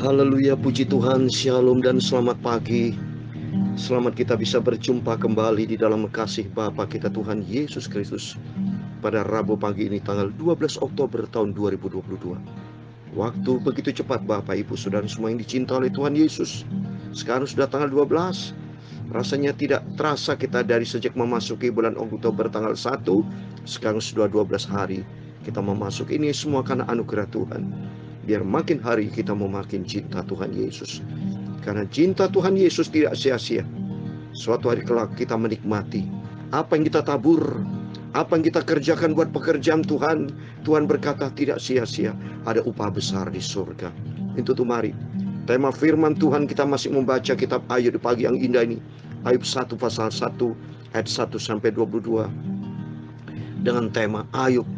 Haleluya, puji Tuhan, shalom dan selamat pagi. Selamat kita bisa berjumpa kembali di dalam kasih Bapa kita Tuhan Yesus Kristus pada Rabu pagi ini tanggal 12 Oktober tahun 2022. Waktu begitu cepat Bapak Ibu Saudara semua yang dicinta oleh Tuhan Yesus. Sekarang sudah tanggal 12. Rasanya tidak terasa kita dari sejak memasuki bulan Oktober tanggal 1. Sekarang sudah 12 hari kita memasuki ini semua karena anugerah Tuhan. Biar makin hari kita makin cinta Tuhan Yesus. Karena cinta Tuhan Yesus tidak sia-sia. Suatu hari kelak kita menikmati apa yang kita tabur, apa yang kita kerjakan buat pekerjaan Tuhan. Tuhan berkata tidak sia-sia, ada upah besar di surga. Itu tuh mari. Tema firman Tuhan kita masih membaca kitab Ayub di pagi yang indah ini. Ayub 1 pasal 1 ayat 1 sampai 22. Dengan tema Ayub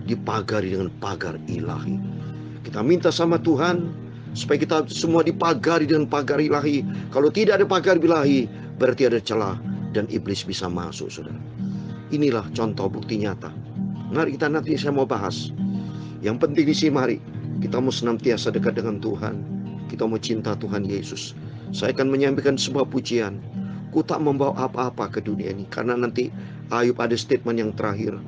dipagari dengan pagar ilahi. Kita minta sama Tuhan supaya kita semua dipagari dengan pagar ilahi. Kalau tidak ada pagar ilahi, berarti ada celah dan iblis bisa masuk, saudara. Inilah contoh bukti nyata. Mari kita nanti saya mau bahas. Yang penting di sini mari kita mau senantiasa dekat dengan Tuhan. Kita mau cinta Tuhan Yesus. Saya akan menyampaikan sebuah pujian. Ku tak membawa apa-apa ke dunia ini. Karena nanti Ayub ada statement yang terakhir,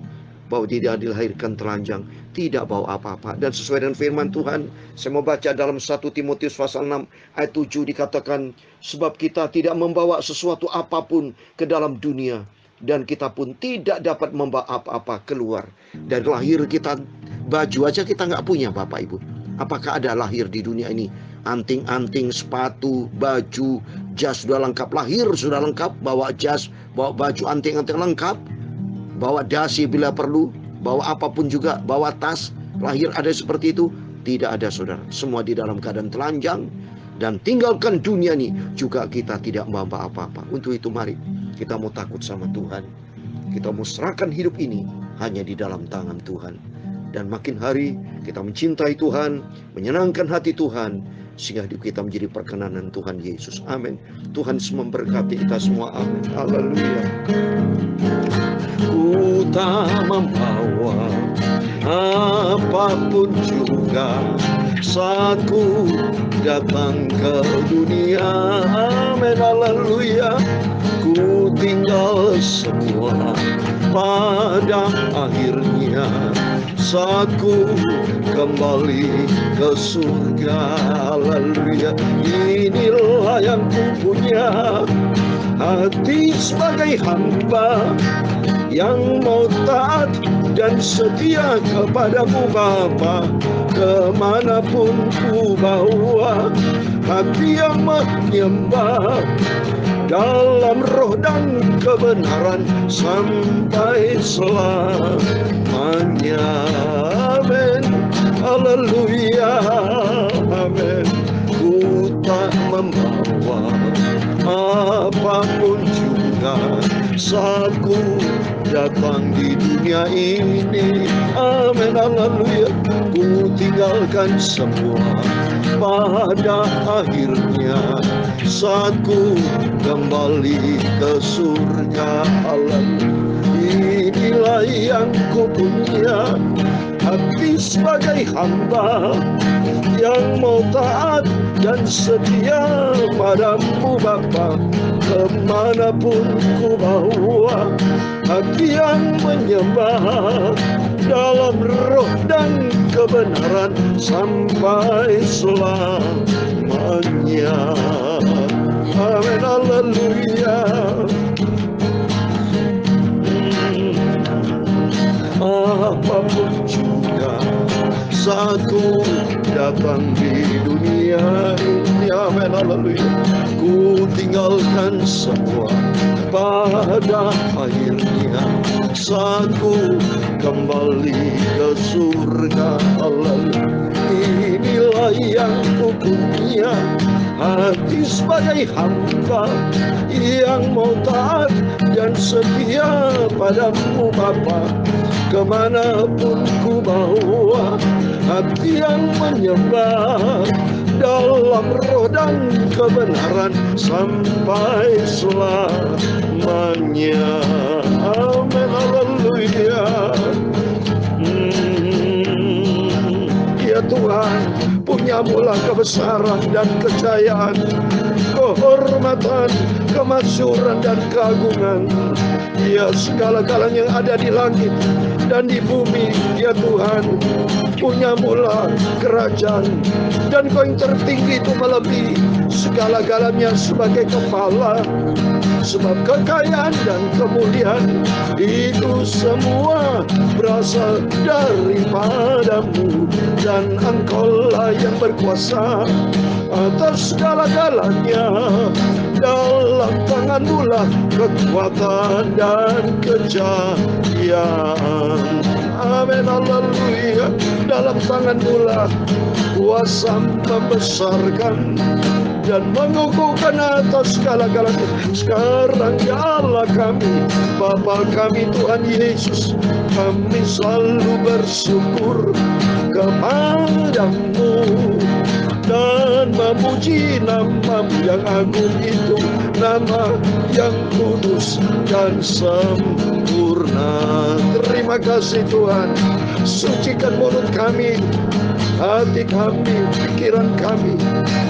bahwa tidak dilahirkan telanjang, tidak bawa apa-apa. Dan sesuai dengan firman Tuhan, saya mau baca dalam 1 Timotius pasal 6 ayat 7 dikatakan, sebab kita tidak membawa sesuatu apapun ke dalam dunia, dan kita pun tidak dapat membawa apa-apa keluar. Dari lahir kita, baju aja kita nggak punya Bapak Ibu. Apakah ada lahir di dunia ini? Anting-anting, sepatu, baju, jas sudah lengkap. Lahir sudah lengkap, bawa jas, bawa baju, anting-anting lengkap. Bawa dasi bila perlu, bawa apapun juga, bawa tas. Lahir ada seperti itu? Tidak ada, saudara. Semua di dalam keadaan telanjang. Dan tinggalkan dunia ini juga kita tidak membawa apa-apa. Untuk itu mari kita mau takut sama Tuhan. Kita mau serahkan hidup ini hanya di dalam tangan Tuhan. Dan makin hari kita mencintai Tuhan, menyenangkan hati Tuhan, sehingga hidup kita menjadi perkenanan Tuhan Yesus. Amin. Tuhan memberkati kita semua. Amin. Haleluya. Ku tak membawa apapun juga saat ku datang ke dunia. Amin. Haleluya. Ku tinggal semua pada akhirnya saat ku kembali ke surga. Haleluya. Inilah yang ku punya, hati sebagai hamba yang mau taat dan setia kepadamu Bapa. Kemanapun ku bawa, hati yang menyembah dalam roh dan kebenaran sampai selamanya. Amin. Haleluya. Amin. Ku tak membawa apapun juga saat ku datang di dunia ini. Amin. Haleluya. Ku tinggalkan semua pada akhirnya saat ku kembali ke surga. Haleluya. Inilah yang ku punya, hati sebagai hamba yang mau taat dan setia padamu Bapa. Kemanapun ku bawa, hati yang menyembah dalam roh dan kebenaran sampai selamanya. Amin. Haleluya. Apapun juga saat ku datang di dunia ini. Amin. Haleluya. Ku tinggalkan semua pada akhirnya saat ku kembali ke surga. Haleluya. Inilah yang ku punya, hati sebagai hamba yang mau taat dan setia padamu Bapa. Kemanapun ku bawa, hati yang menyembah dalam roh dan kebenaran sampai selamanya. Amin. Haleluya. Ya Tuhan, Punyamulah kebesaran dan kejayaan, kehormatan, kemasyhuran dan keagungan. Ya, segala-galanya yang ada di langit dan di bumi, ya Tuhan, punyamulah kerajaan, dan Kau yang tertinggi itu melebihi segala-galanya sebagai kepala. Sebab kekayaan dan kemuliaan itu semua berasal daripadamu, dan Engkaulah yang berkuasa atas segala-galanya. Dalam tangan-Mu lah kekuatan dan kejayaan. Amin, haleluya. Dalam tangan-Mu lah kuasa membesarkan dan mengukuhkan atas segala-galanya. Sekarang ya Allah kami, Bapa kami Tuhan Yesus, kami selalu bersyukur kepadamu dan memuji nama-Mu yang agung itu, nama yang kudus dan sempurna. Terima kasih Tuhan. Sucikan mulut kami, hati kami, pikiran kami,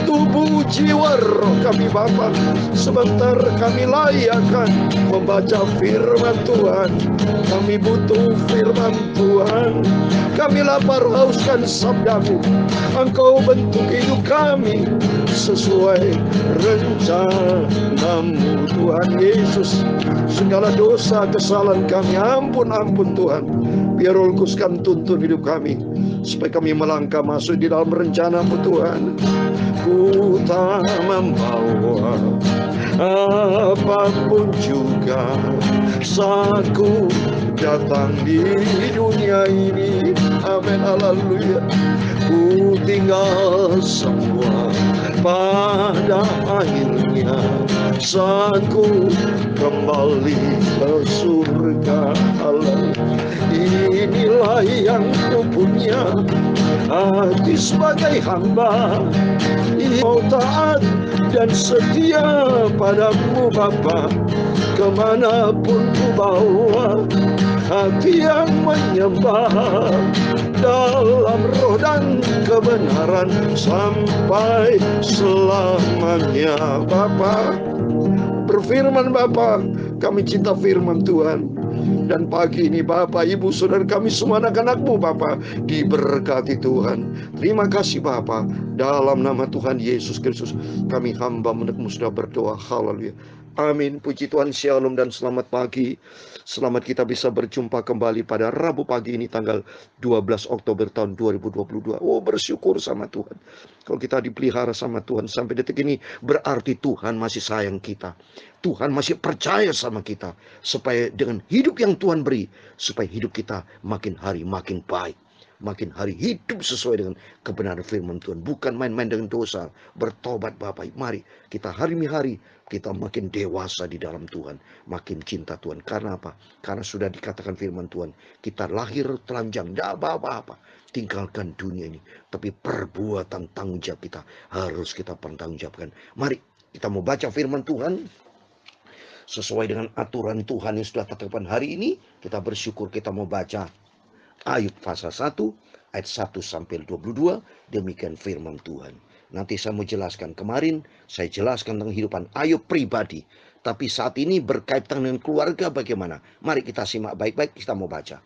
tubuh, jiwa, roh kami Bapa. Sebentar kami layakan membaca firman Tuhan. Kami butuh firman Tuhan. Kami lapar hauskan sabda-Mu. Engkau bentuk hidup kami sesuai rencana-Mu Tuhan Yesus. Segala dosa kesalahan kami ampun Tuhan. Biar Roh Kudus tuntun hidup kami, supaya kami melangkah masuk di dalam rencana-Mu Tuhan. Ku tak membawa apapun juga saat ku datang di dunia ini. Amin, haleluya. Ku tinggal semua pada akhirnya saat ku kembali ke surga. Inilah yang ku punya, hati sebagai hamba, mau taat dan setia padamu Bapa. Kemanapun ku bawa, hati yang menyembah dalam roh dan kebenaran sampai selamanya Bapa. Berfirman Bapa, kami cinta firman Tuhan. Dan pagi ini Bapak, Ibu, Saudara kami semua anak-anak-Mu Bapak, diberkati Tuhan. Terima kasih Bapak. Dalam nama Tuhan Yesus Kristus kami hamba menurut-Mu sudah berdoa. Haleluya. Amin. Puji Tuhan, shalom dan selamat pagi. Selamat kita bisa berjumpa kembali pada Rabu pagi ini tanggal 12 Oktober tahun 2022. Oh, bersyukur sama Tuhan. Kalau kita dipelihara sama Tuhan sampai detik ini, berarti Tuhan masih sayang kita. Tuhan masih percaya sama kita, supaya dengan hidup yang Tuhan beri, supaya hidup kita makin hari makin baik. Makin hari hidup sesuai dengan kebenaran firman Tuhan. Bukan main-main dengan dosa. Bertobat Bapak. Mari kita hari-hari kita makin dewasa di dalam Tuhan. Makin cinta Tuhan. Karena apa? Karena sudah dikatakan firman Tuhan. Kita lahir telanjang. Tidak apa-apa. Tinggalkan dunia ini. Tapi perbuatan tanggung jawab kita harus kita pertanggungjawabkan. Mari kita mau baca firman Tuhan sesuai dengan aturan Tuhan yang sudah tetapkan hari ini. Kita bersyukur kita mau baca Ayub pasal 1 ayat 1 sampai 22. Demikian firman Tuhan. Nanti saya mau jelaskan. Kemarin saya jelaskan tentang kehidupan Ayub pribadi, tapi saat ini berkaitan dengan keluarga bagaimana. Mari kita simak baik-baik. Kita mau baca.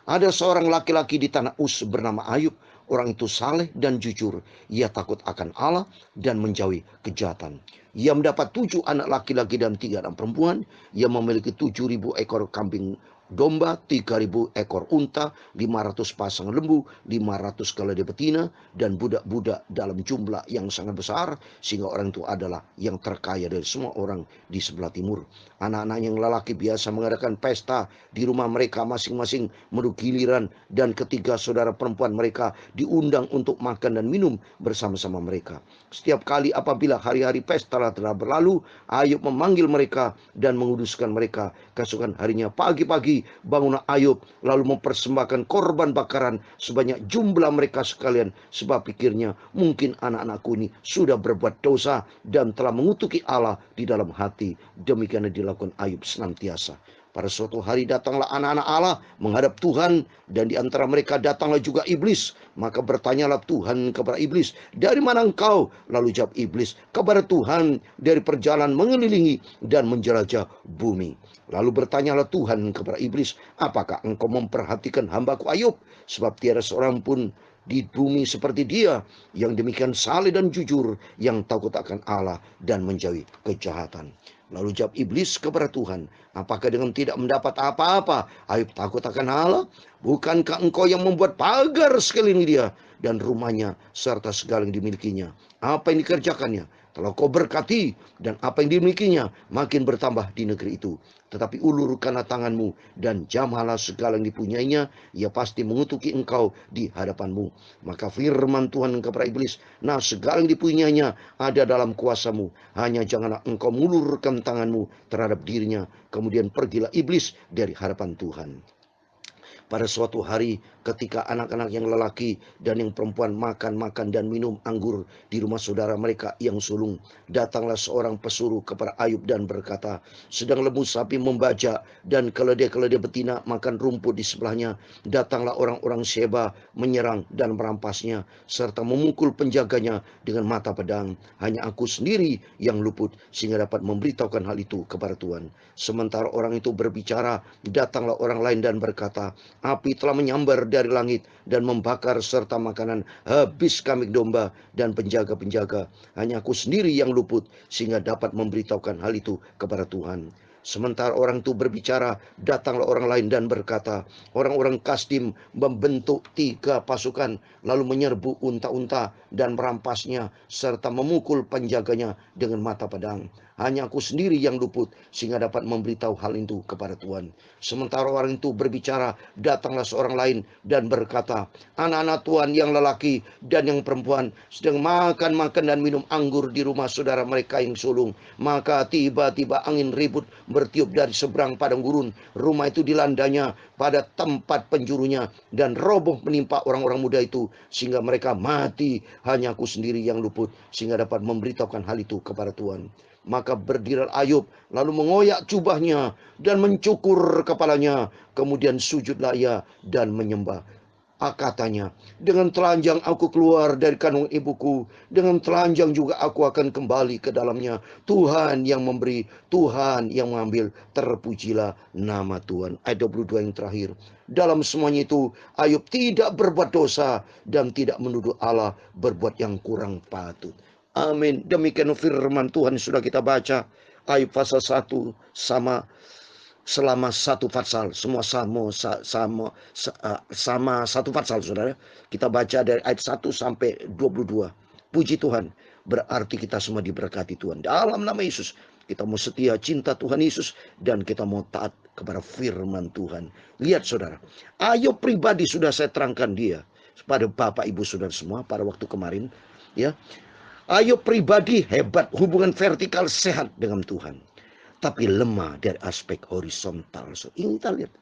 Ada seorang laki-laki di tanah Uz bernama Ayub. Orang itu saleh dan jujur. Ia takut akan Allah dan menjauhi kejahatan. Ia mendapat 7 anak laki-laki dan 3 anak perempuan. Ia memiliki 7.000 ekor kambing domba, 3.000 ekor unta, 500 pasang lembu, 500 keledai betina, dan budak-budak dalam jumlah yang sangat besar, sehingga orang itu adalah yang terkaya dari semua orang di sebelah timur. Anak-anak yang lelaki biasa mengadakan pesta di rumah mereka masing-masing menunggu giliran, dan ketiga saudara perempuan mereka diundang untuk makan dan minum bersama-sama mereka. Setiap kali apabila hari-hari pesta telah berlalu, Ayub memanggil mereka dan menguduskan mereka. Keesokan harinya pagi-pagi bangunlah Ayub lalu mempersembahkan korban bakaran sebanyak jumlah mereka sekalian, sebab pikirnya mungkin anak-anakku ini sudah berbuat dosa dan telah mengutuki Allah di dalam hati. Demikian dilakukan Ayub senantiasa. Pada suatu hari datanglah anak-anak Allah menghadap Tuhan, dan di antara mereka datanglah juga iblis. Maka bertanyalah Tuhan kepada iblis, "Dari mana engkau?" Lalu jawab iblis kepada Tuhan, "Dari perjalanan mengelilingi dan menjelajah bumi." Lalu bertanyalah Tuhan kepada iblis, "Apakah engkau memperhatikan hambaku Ayub? Sebab tiada seorang pun di bumi seperti dia, yang demikian saleh dan jujur, yang takut akan Allah dan menjauhi kejahatan." Lalu jawab iblis kepada Tuhan, "Apakah dengan tidak mendapat apa-apa Ayub takut akan Allah? Bukankah engkau yang membuat pagar sekeliling dia dan rumahnya serta segala yang dimilikinya? Apa yang dikerjakannya telah kau berkati, dan apa yang dimilikinya makin bertambah di negeri itu. Tetapi ulurkanlah tanganmu dan jamahlah segala yang dipunyainya, ia pasti mengutuki engkau di hadapanmu." Maka firman Tuhan kepada iblis, "Nah, segala yang dipunyainya ada dalam kuasamu, hanya janganlah engkau mengulurkan tanganmu terhadap dirinya." Kemudian pergilah iblis dari hadapan Tuhan. Pada suatu hari ketika anak-anak yang lelaki dan yang perempuan makan dan minum anggur di rumah saudara mereka yang sulung, datanglah seorang pesuruh kepada Ayub dan berkata, "Sedang lembu sapi membajak dan keledai-keledai betina makan rumput di sebelahnya. Datanglah orang-orang Sheba menyerang dan merampasnya, serta memukul penjaganya dengan mata pedang. Hanya aku sendiri yang luput, sehingga dapat memberitahukan hal itu kepada Tuhan." Sementara orang itu berbicara, datanglah orang lain dan berkata, "Api telah menyambar dari langit dan membakar serta makanan habis kambing domba dan penjaga-penjaga. Hanya aku sendiri yang luput, sehingga dapat memberitahukan hal itu kepada Tuhan." Sementara orang itu berbicara, datanglah orang lain dan berkata, "Orang-orang Kasdim membentuk 3 pasukan, lalu menyerbu unta-unta dan merampasnya, serta memukul penjaganya dengan mata pedang. Hanya aku sendiri yang luput, sehingga dapat memberitahu hal itu kepada Tuhan." Sementara orang itu berbicara, datanglah seorang lain dan berkata, "Anak-anak Tuhan yang lelaki dan yang perempuan sedang makan dan minum anggur di rumah saudara mereka yang sulung. Maka tiba-tiba angin ribut bertiup dari seberang padang gurun. Rumah itu dilandanya pada tempat penjurunya, dan roboh menimpa orang-orang muda itu, sehingga mereka mati. Hanya aku sendiri yang luput, sehingga dapat memberitahukan hal itu kepada Tuhan." Maka berdirilah Ayub, lalu mengoyak jubahnya dan mencukur kepalanya. Kemudian sujudlah ia dan menyembah. Katanya, "Dengan telanjang aku keluar dari kandung ibuku, dengan telanjang juga aku akan kembali ke dalamnya. Tuhan yang memberi, Tuhan yang mengambil, terpujilah nama Tuhan." Ayat 22 yang terakhir. Dalam semuanya itu, Ayub tidak berbuat dosa dan tidak menuduh Allah berbuat yang kurang patut. Amin. Demikian firman Tuhan sudah kita baca. Ayub pasal 1 selama 1 pasal, semua sama 1 pasal, saudara. Kita baca dari ayat 1 sampai 22. Puji Tuhan, berarti kita semua diberkati Tuhan. Dalam nama Yesus, kita mau setia, cinta Tuhan Yesus, dan kita mau taat kepada firman Tuhan. Lihat saudara, Ayub pribadi sudah saya terangkan dia pada Bapak Ibu saudara semua pada waktu kemarin, ya. Ayub pribadi hebat, hubungan vertikal sehat dengan Tuhan, tapi lemah dari aspek horizontal. So, ini kita lihat,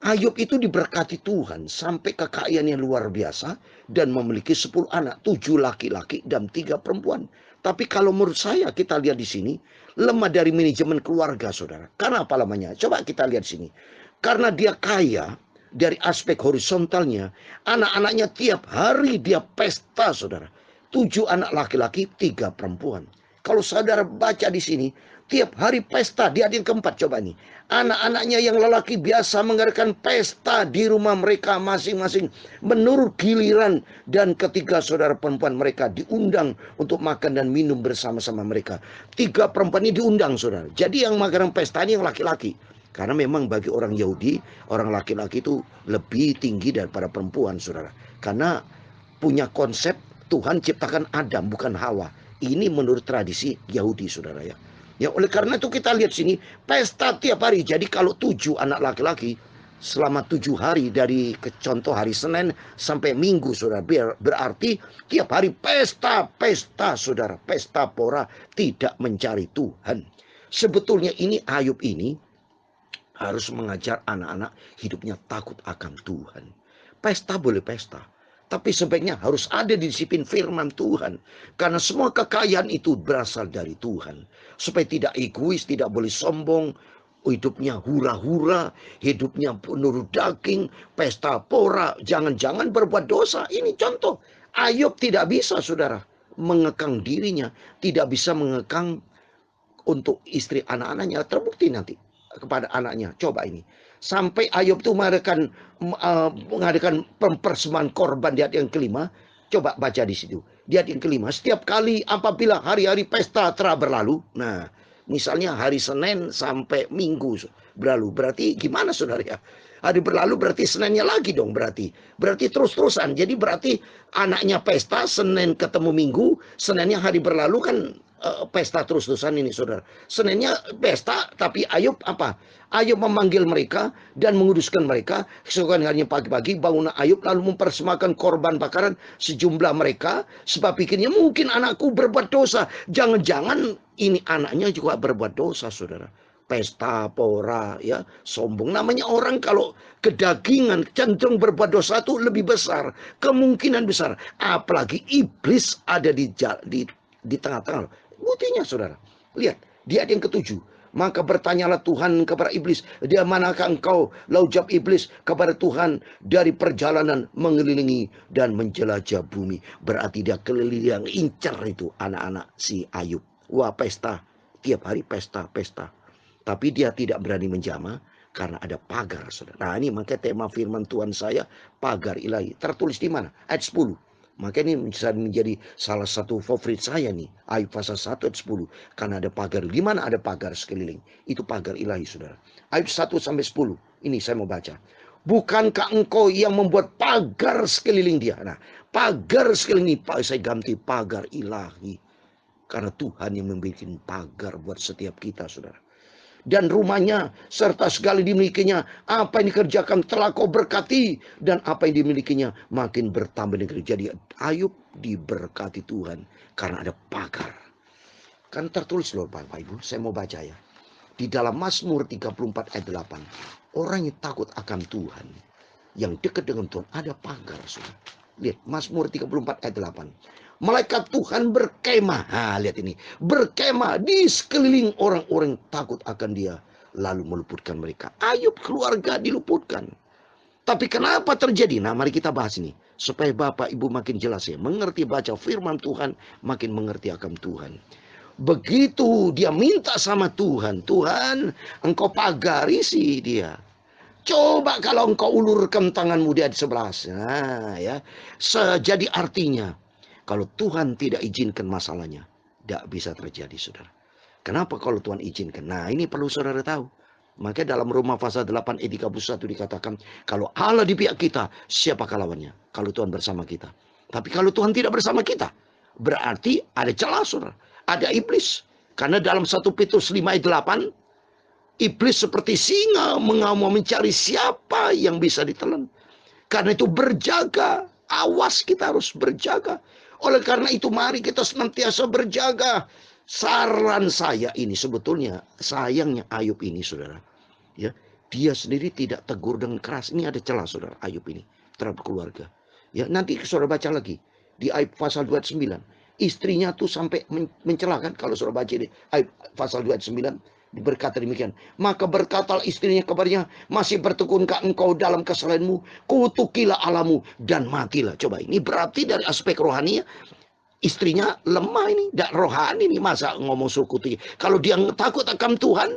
Ayub itu diberkati Tuhan sampai kekayaan yang luar biasa dan memiliki 10 anak, 7 laki-laki dan 3 perempuan. Tapi kalau menurut saya, kita lihat di sini lemah dari manajemen keluarga, saudara. Karena apa lamanya? Coba kita lihat sini. Karena dia kaya dari aspek horizontalnya, anak-anaknya tiap hari dia pesta, saudara. 7 anak laki-laki, 3 perempuan. Kalau saudara baca di sini, tiap hari pesta. Di ayat keempat, coba nih. Anak-anaknya yang lelaki biasa mengadakan pesta di rumah mereka masing-masing menurut giliran. Dan ketiga saudara perempuan mereka diundang untuk makan dan minum bersama-sama mereka. 3 perempuan ini diundang, saudara. Jadi yang mengadakan pesta ini yang laki-laki. Karena memang bagi orang Yahudi, orang laki-laki itu lebih tinggi daripada perempuan, saudara. Karena punya konsep Tuhan ciptakan Adam bukan Hawa. Ini menurut tradisi Yahudi, saudara ya. Ya, oleh karena itu kita lihat sini pesta tiap hari. Jadi kalau 7 anak laki-laki selama 7 hari dari contoh hari Senin sampai Minggu, saudara, berarti tiap hari pesta, saudara, pesta pora, tidak mencari Tuhan. Sebetulnya ini Ayub ini harus mengajar anak-anak hidupnya takut akan Tuhan. Pesta boleh pesta, tapi sebaiknya harus ada disiplin firman Tuhan. Karena semua kekayaan itu berasal dari Tuhan. Supaya tidak egois, tidak boleh sombong. Hidupnya hura-hura, hidupnya menurut daging, pesta pora, jangan-jangan berbuat dosa. Ini contoh. Ayub tidak bisa, saudara, mengekang dirinya, tidak bisa mengekang untuk istri anak-anaknya. Terbukti nanti kepada anaknya. Coba ini. Sampai Ayub itu mengadakan persembahan korban di ayat yang kelima. Coba baca di situ. Di ayat yang kelima, setiap kali apabila hari-hari pesta telah berlalu. Nah, misalnya hari Senin sampai Minggu berlalu. Berarti gimana, saudara ya? Hari berlalu berarti Seninnya lagi dong berarti. Berarti terus-terusan. Jadi berarti anaknya pesta, Senin ketemu Minggu, Seninnya hari berlalu kan pesta terus-terusan ini, saudara. Seninnya pesta, tapi Ayub apa? Ayub memanggil mereka dan menguduskan mereka. Keesokan harinya pagi-pagi bangun Ayub lalu mempersembahkan korban bakaran sejumlah mereka. Sebab pikirnya mungkin anakku berbuat dosa. Jangan-jangan ini anaknya juga berbuat dosa, saudara. Pesta pora, ya, sombong. Namanya orang kalau kedagingan cenderung berbuat dosa itu lebih besar, kemungkinan besar. Apalagi iblis ada di tengah-tengah. Buktinya, saudara, lihat di ayat yang ketujuh. Maka bertanyalah Tuhan kepada iblis, di manakah engkau? Lalu jawab iblis kepada Tuhan, dari perjalanan mengelilingi dan menjelajah bumi. Berarti dia keliling yang incar itu anak-anak si Ayub. Wah, pesta, tiap hari pesta. Tapi dia tidak berani menjamah karena ada pagar, saudara. Nah, ini makanya tema firman Tuhan saya, pagar ilahi. Tertulis di mana? Ayat 10. Maka ini bisa menjadi salah satu favorit saya nih. Ayub pasal 1 ayat 10. Karena ada pagar. Di mana ada pagar sekeliling? Itu pagar ilahi, saudara. Ayub 1 sampai 10. Ini saya mau baca. Bukankah engkau yang membuat pagar sekeliling dia? Nah, pagar sekeliling ini saya ganti pagar ilahi. Karena Tuhan yang membuat pagar buat setiap kita, saudara. Dan rumahnya serta segala dimilikinya, apa yang dikerjakan telah kau berkati, dan apa yang dimilikinya makin bertambah negeri. Jadi Ayub diberkati Tuhan karena ada pagar. Kan tertulis loh Bapak Ibu, saya mau baca ya. Di dalam Mazmur 34 ayat 8, orang yang takut akan Tuhan, yang dekat dengan Tuhan, ada pagar, saudara. Lihat Mazmur 34 ayat 8. Malaikat Tuhan berkemah. Nah, lihat ini. Berkemah di sekeliling orang-orang takut akan dia. Lalu meluputkan mereka. Ayub keluarga diluputkan. Tapi kenapa terjadi? Nah, mari kita bahas ini. Supaya Bapak Ibu makin jelas ya. Mengerti baca firman Tuhan. Makin mengerti akan Tuhan. Begitu dia minta sama Tuhan. Tuhan, engkau pagari sih dia. Coba kalau engkau ulurkan tanganmu di sebelah. Nah, ya. Jadi artinya. Kalau Tuhan tidak izinkan masalahnya, tidak bisa terjadi, saudara. Kenapa kalau Tuhan izinkan? Nah, ini perlu saudara tahu. Makanya dalam Roma pasal 8 ayat 31 dikatakan, kalau Allah di pihak kita, siapakah lawannya? Kalau Tuhan bersama kita. Tapi kalau Tuhan tidak bersama kita, berarti ada celah, saudara. Ada iblis. Karena dalam 1 Petrus 5 ayat 8, iblis seperti singa mengamuk mencari siapa yang bisa ditelan. Karena itu berjaga. Awas, kita harus berjaga. Oleh karena itu mari kita senantiasa berjaga. Saran saya ini sebetulnya sayangnya Ayub ini, saudara. Ya, dia sendiri tidak tegur dengan keras. Ini ada celah, saudara, Ayub ini terhadap keluarga. Ya, nanti saudara baca lagi di Ayub pasal 29. Istrinya tuh sampai mencelakan kalau saudara baca di Ayub pasal 29. Berkata demikian, maka berkatalah istrinya kepadanya, masih bertekunkah engkau dalam kesalahanmu? Kutukilah Allahmu dan matilah. Coba, ini berarti dari aspek rohani istrinya lemah ini, tidak rohani ini. Masa ngomong suruh kutuki? Kalau dia takut akan Tuhan,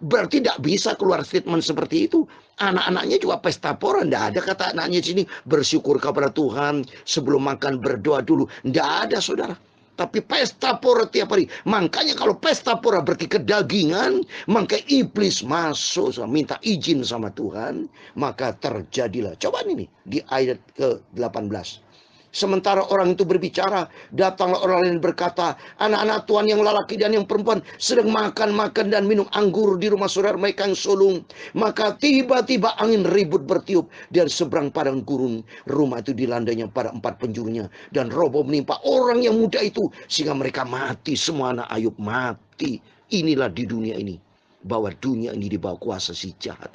berarti tidak bisa keluar statement seperti itu. Anak-anaknya juga pesta pora, tidak ada kata anaknya di sini bersyukur kepada Tuhan sebelum makan berdoa dulu. Tidak ada, saudara. Tapi pesta pora tiap hari. Makanya kalau pesta pora berarti kedagingan, maka iblis masuk minta izin sama Tuhan, maka terjadilah. Coba ini di ayat ke-18. Sementara orang itu berbicara, datanglah orang lain berkata, anak-anak Tuhan yang lelaki dan yang perempuan sedang makan dan minum anggur di rumah saudara mereka yang sulung. Maka tiba-tiba angin ribut bertiup dan seberang padang gurun. Rumah itu dilandainya pada 4 penjurunya. Dan roboh menimpa orang yang muda itu sehingga mereka mati. Semua anak Ayub mati. Inilah di dunia ini. Bahwa dunia ini di bawah kuasa si jahat.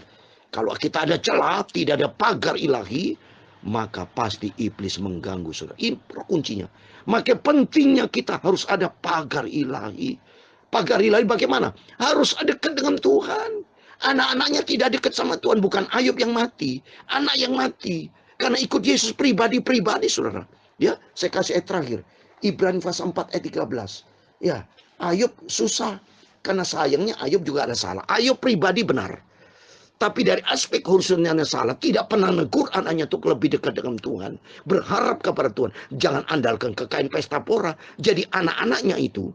Kalau kita ada celah, tidak ada pagar ilahi, maka pasti iblis mengganggu, saudara. Ini kuncinya. Maka pentingnya kita harus ada pagar ilahi. Pagar ilahi bagaimana? Harus dekat dengan Tuhan. Anak-anaknya tidak dekat sama Tuhan, bukan Ayub yang mati, anak yang mati. Karena ikut Yesus pribadi-pribadi, saudara. Ya, saya kasih ayat terakhir. Ibrani pasal 4 ayat 13. Ya, Ayub susah. Karena sayangnya Ayub juga ada salah. Ayub pribadi benar. Tapi dari aspek khususnya salah, tidak pernah negur anaknya untuk lebih dekat dengan Tuhan. Berharap kepada Tuhan. Jangan andalkan kekayaan pesta pora. Jadi anak-anaknya itu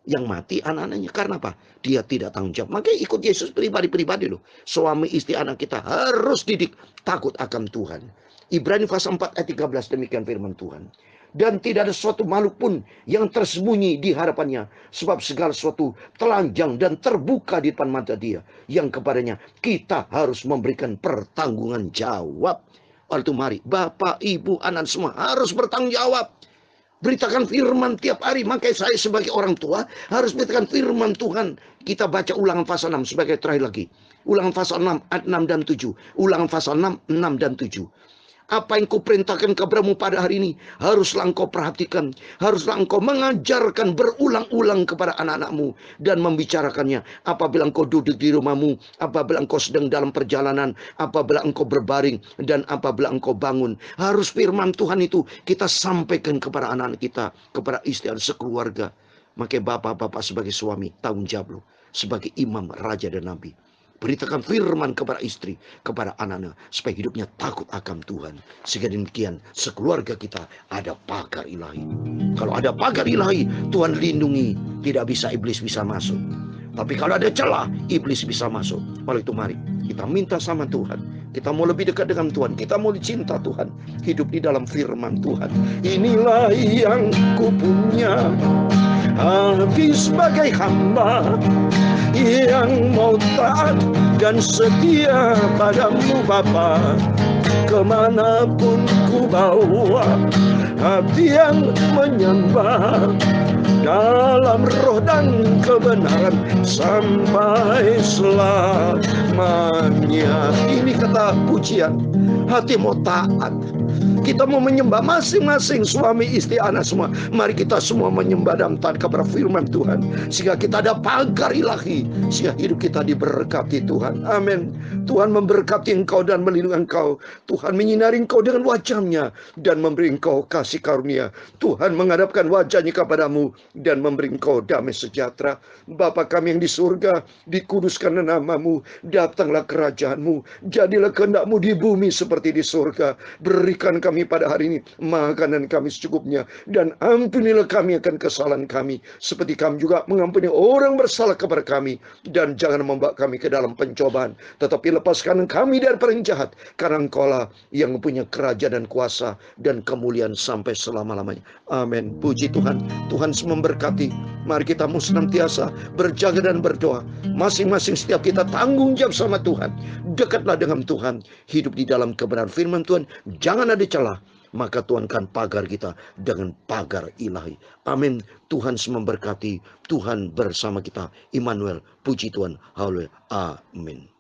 yang mati, anak-anaknya. Karena apa? Dia tidak tanggung jawab. Makanya ikut Yesus pribadi-pribadi loh. Suami istri anak kita harus didik takut akan Tuhan. Ibrani pasal 4 ayat 13, demikian firman Tuhan. Dan tidak ada suatu makhluk pun yang tersembunyi di hadapannya. Sebab segala sesuatu telanjang dan terbuka di depan mata dia. Yang kepadanya kita harus memberikan pertanggungan jawab. Oleh itu mari Bapak, Ibu, anak semua harus bertanggung jawab. Beritakan firman tiap hari. Makanya saya sebagai orang tua harus beritakan firman Tuhan. Kita baca Ulangan pasal 6 sebagai terakhir lagi. Ulangan pasal 6 ayat 6 dan 7. Ulangan pasal 6, 6 dan 7. Apa yang kuperintahkan kepadamu pada hari ini haruslah engkau perhatikan, haruslah engkau mengajarkan berulang-ulang kepada anak-anakmu dan membicarakannya apabila engkau duduk di rumahmu, apabila engkau sedang dalam perjalanan, apabila engkau berbaring, dan apabila engkau bangun. Harus firman Tuhan itu kita sampaikan kepada anak-anak kita, kepada istri dan sekeluarga. Makanya bapak-bapak sebagai suami tanggung jawab lo, sebagai imam, raja dan nabi. Beritakan firman kepada istri, kepada anak-anak, supaya hidupnya takut akan Tuhan. Sehingga demikian, sekeluarga kita ada pagar ilahi. Kalau ada pagar ilahi, Tuhan lindungi. Tidak bisa iblis bisa masuk. Tapi kalau ada celah, iblis bisa masuk. Oleh itu mari, kita minta sama Tuhan. Kita mau lebih dekat dengan Tuhan. Kita mau dicinta Tuhan. Hidup di dalam firman Tuhan. Inilah yang kupunya, hati sebagai hamba yang mau taat dan setia padamu Bapa. Kemanapun ku bawa hati yang menyembah dalam roh dan kebenaran sampai selamanya. Ini kata pujian, hati mau taat. Kita mau menyembah masing-masing, suami, istri, anak semua. Mari kita semua menyembah dan taat kepada firman Tuhan. Sehingga kita ada pagar ilahi. Sehingga hidup kita diberkati Tuhan. Amin. Tuhan memberkati engkau dan melindungi engkau. Tuhan menyinari engkau dengan wajah-Nya dan memberi engkau kasih karunia. Tuhan menghadapkan wajah-Nya kepadamu dan memberi engkau damai sejahtera. Bapa kami yang di surga, dikuduskan namamu. Datanglah kerajaan-Mu. Jadilah kehendak-Mu di bumi seperti di surga. Berikan kami pada hari ini makanan kami secukupnya, dan ampunilah kami akan kesalahan kami, seperti kami juga mengampuni orang bersalah kepada kami, dan jangan membawa kami ke dalam pencobaan, tetapi lepaskan kami dari orang jahat, karena Engkaulah yang mempunyai kerajaan dan kuasa dan kemuliaan sampai selama-lamanya. Amin. Puji Tuhan. Tuhan memberkati. Mari kita mau senantiasa berjaga dan berdoa. Masing-masing setiap kita tanggung jawab sama Tuhan. Dekatlah dengan Tuhan. Hidup di dalam kebenaran firman Tuhan. Jangan ada celah. Maka Tuhan akan pagar kita dengan pagar ilahi. Amin. Tuhan memberkati. Tuhan bersama kita. Immanuel. Puji Tuhan. Haleluya. Amin.